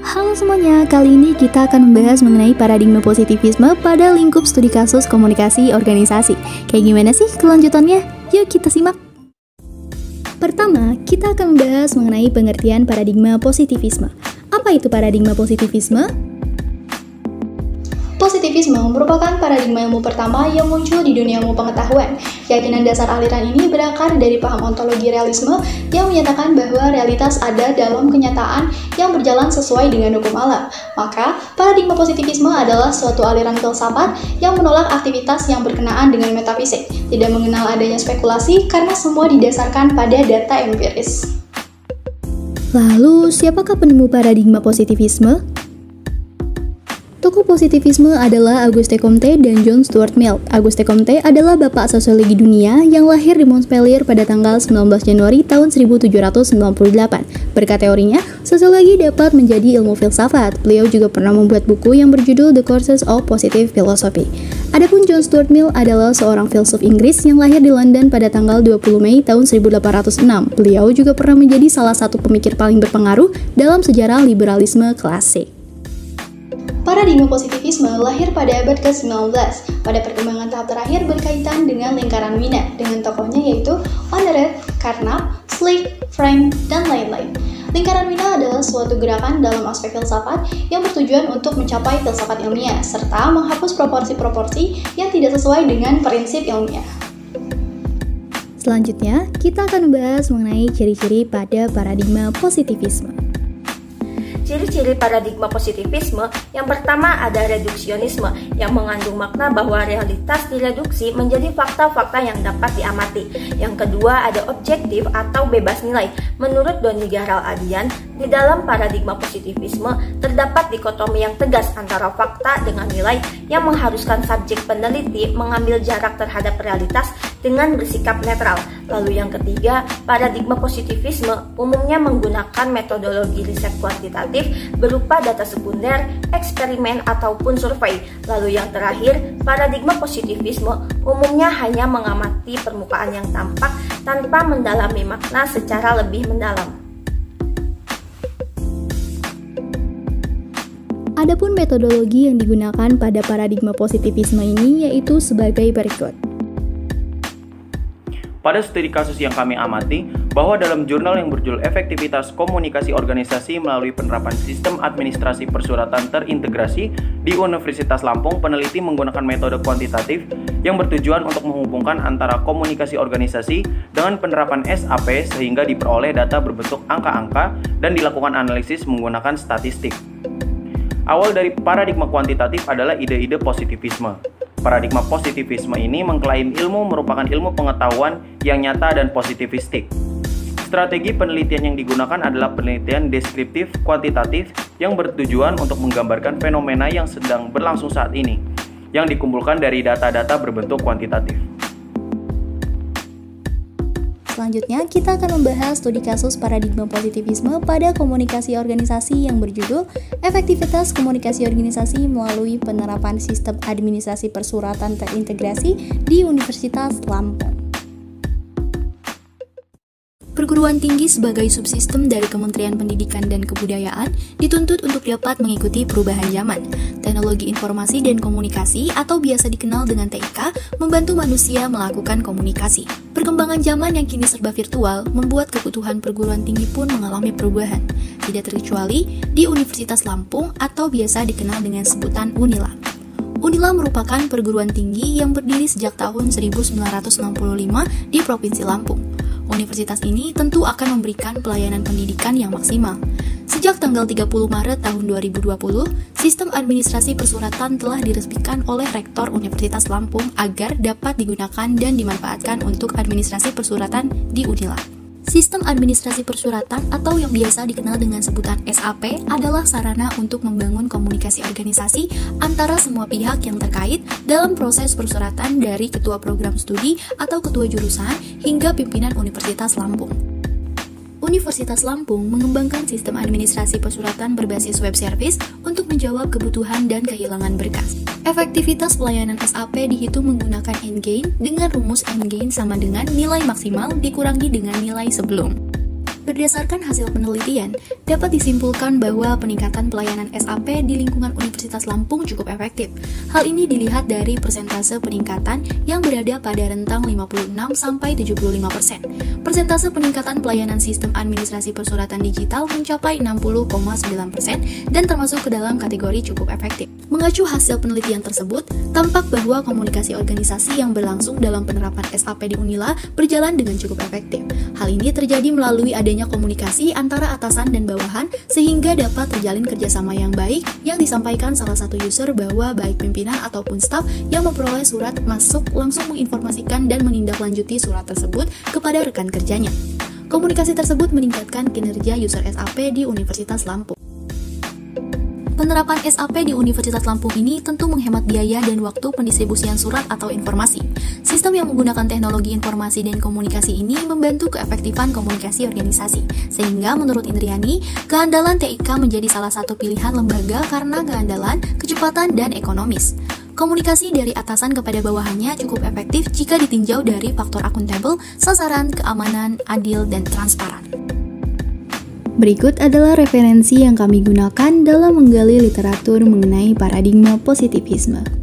Halo semuanya, kali ini kita akan membahas mengenai paradigma positivisme pada lingkup studi kasus komunikasi organisasi. Kayak gimana sih kelanjutannya? Yuk kita simak. Pertama, kita akan membahas mengenai pengertian paradigma positivisme. Apa itu paradigma positivisme? Positivisme merupakan paradigma ilmu pertama yang muncul di dunia ilmu pengetahuan. Keyakinan dasar aliran ini berakar dari paham ontologi realisme yang menyatakan bahwa realitas ada dalam kenyataan yang berjalan sesuai dengan hukum alam. Maka, paradigma positivisme adalah suatu aliran filsafat yang menolak aktivitas yang berkenaan dengan metafisik, tidak mengenal adanya spekulasi karena semua didasarkan pada data empiris. Lalu, siapakah penemu paradigma positivisme? Tokoh positivisme adalah Auguste Comte dan John Stuart Mill. Auguste Comte adalah bapak sosiologi dunia yang lahir di Montpellier pada tanggal 19 Januari tahun 1798. Berkat teorinya, sosiologi dapat menjadi ilmu filsafat. Beliau juga pernah membuat buku yang berjudul The Courses of Positive Philosophy. Adapun John Stuart Mill adalah seorang filsuf Inggris yang lahir di London pada tanggal 20 Mei tahun 1806. Beliau juga pernah menjadi salah satu pemikir paling berpengaruh dalam sejarah liberalisme klasik. Paradigma positivisme lahir pada abad ke-19. Pada perkembangan tahap terakhir berkaitan dengan lingkaran Wiener, dengan tokohnya yaitu Honorat, Carnap, Schlick, Frank, dan lain-lain. Lingkaran Wiener adalah suatu gerakan dalam aspek filsafat yang bertujuan untuk mencapai filsafat ilmiah, serta menghapus proporsi-proporsi yang tidak sesuai dengan prinsip ilmiah. Selanjutnya, kita akan membahas mengenai ciri-ciri pada paradigma positivisme. Ciri-ciri paradigma positivisme yang pertama ada reduksionisme yang mengandung makna bahwa realitas direduksi menjadi fakta-fakta yang dapat diamati. Yang kedua ada objektif atau bebas nilai. Menurut Doni Gahral Adian, di dalam paradigma positivisme terdapat dikotomi yang tegas antara fakta dengan nilai yang mengharuskan subjek peneliti mengambil jarak terhadap realitas dengan bersikap netral. Lalu yang ketiga, paradigma positivisme umumnya menggunakan metodologi riset kuantitatif berupa data sekunder, eksperimen, ataupun survei. Lalu yang terakhir, paradigma positivisme umumnya hanya mengamati permukaan yang tampak tanpa mendalami makna secara lebih mendalam. Adapun metodologi yang digunakan pada paradigma positivisme ini yaitu sebagai berikut. Pada studi kasus yang kami amati, bahwa dalam jurnal yang berjudul Efektivitas Komunikasi Organisasi melalui penerapan sistem administrasi persuratan terintegrasi di Universitas Lampung, peneliti menggunakan metode kuantitatif yang bertujuan untuk menghubungkan antara komunikasi organisasi dengan penerapan SAP sehingga diperoleh data berbentuk angka-angka dan dilakukan analisis menggunakan statistik. Awal dari paradigma kuantitatif adalah ide-ide positivisme. Paradigma positivisme ini mengklaim ilmu merupakan ilmu pengetahuan yang nyata dan positivistik. Strategi penelitian yang digunakan adalah penelitian deskriptif kuantitatif yang bertujuan untuk menggambarkan fenomena yang sedang berlangsung saat ini, yang dikumpulkan dari data-data berbentuk kuantitatif. Selanjutnya, kita akan membahas studi kasus paradigma positivisme pada komunikasi organisasi yang berjudul Efektivitas Komunikasi Organisasi melalui penerapan sistem administrasi persuratan terintegrasi di Universitas Lampung. Perguruan tinggi sebagai subsistem dari Kementerian Pendidikan dan Kebudayaan dituntut untuk dapat mengikuti perubahan zaman. Teknologi informasi dan komunikasi atau biasa dikenal dengan TIK membantu manusia melakukan komunikasi. Perkembangan zaman yang kini serba virtual membuat kebutuhan perguruan tinggi pun mengalami perubahan. Tidak terkecuali di Universitas Lampung atau biasa dikenal dengan sebutan Unila. Unila merupakan perguruan tinggi yang berdiri sejak tahun 1965 di Provinsi Lampung. Universitas ini tentu akan memberikan pelayanan pendidikan yang maksimal. Sejak tanggal 30 Maret tahun 2020, sistem administrasi persuratan telah diresmikan oleh Rektor Universitas Lampung agar dapat digunakan dan dimanfaatkan untuk administrasi persuratan di Unila. Sistem administrasi persuratan atau yang biasa dikenal dengan sebutan SAP adalah sarana untuk membangun komunikasi organisasi antara semua pihak yang terkait dalam proses persuratan dari ketua program studi atau ketua jurusan hingga pimpinan Universitas Lampung. Universitas Lampung mengembangkan sistem administrasi persuratan berbasis web service untuk menjawab kebutuhan dan kehilangan berkas. Efektivitas pelayanan SAP dihitung menggunakan N-gain dengan rumus N-gain sama dengan nilai maksimal dikurangi dengan nilai sebelum. Berdasarkan hasil penelitian, dapat disimpulkan bahwa peningkatan pelayanan SAP di lingkungan Universitas Lampung cukup efektif. Hal ini dilihat dari persentase peningkatan yang berada pada rentang 56-75%. Persentase peningkatan pelayanan sistem administrasi persuratan digital mencapai 60,9% dan termasuk ke dalam kategori cukup efektif. Mengacu hasil penelitian tersebut, tampak bahwa komunikasi organisasi yang berlangsung dalam penerapan SAP di Unila berjalan dengan cukup efektif. Hal ini terjadi melalui adanya komunikasi antara atasan dan bawahan sehingga dapat terjalin kerjasama yang baik yang disampaikan salah satu user bahwa baik pimpinan ataupun staf yang memperoleh surat masuk langsung menginformasikan dan menindaklanjuti surat tersebut kepada rekan kerjanya. Komunikasi tersebut meningkatkan kinerja user SAP di Universitas Lampung. Penerapan SAP di Universitas Lampung ini tentu menghemat biaya dan waktu pendistribusian surat atau informasi. Sistem yang menggunakan teknologi informasi dan komunikasi ini membantu keefektifan komunikasi organisasi. Sehingga menurut Indriani, keandalan TIK menjadi salah satu pilihan lembaga karena keandalan, kecepatan, dan ekonomis. Komunikasi dari atasan kepada bawahannya cukup efektif jika ditinjau dari faktor akuntabel, sasaran, keamanan, adil, dan transparan. Berikut adalah referensi yang kami gunakan dalam menggali literatur mengenai paradigma positivisme.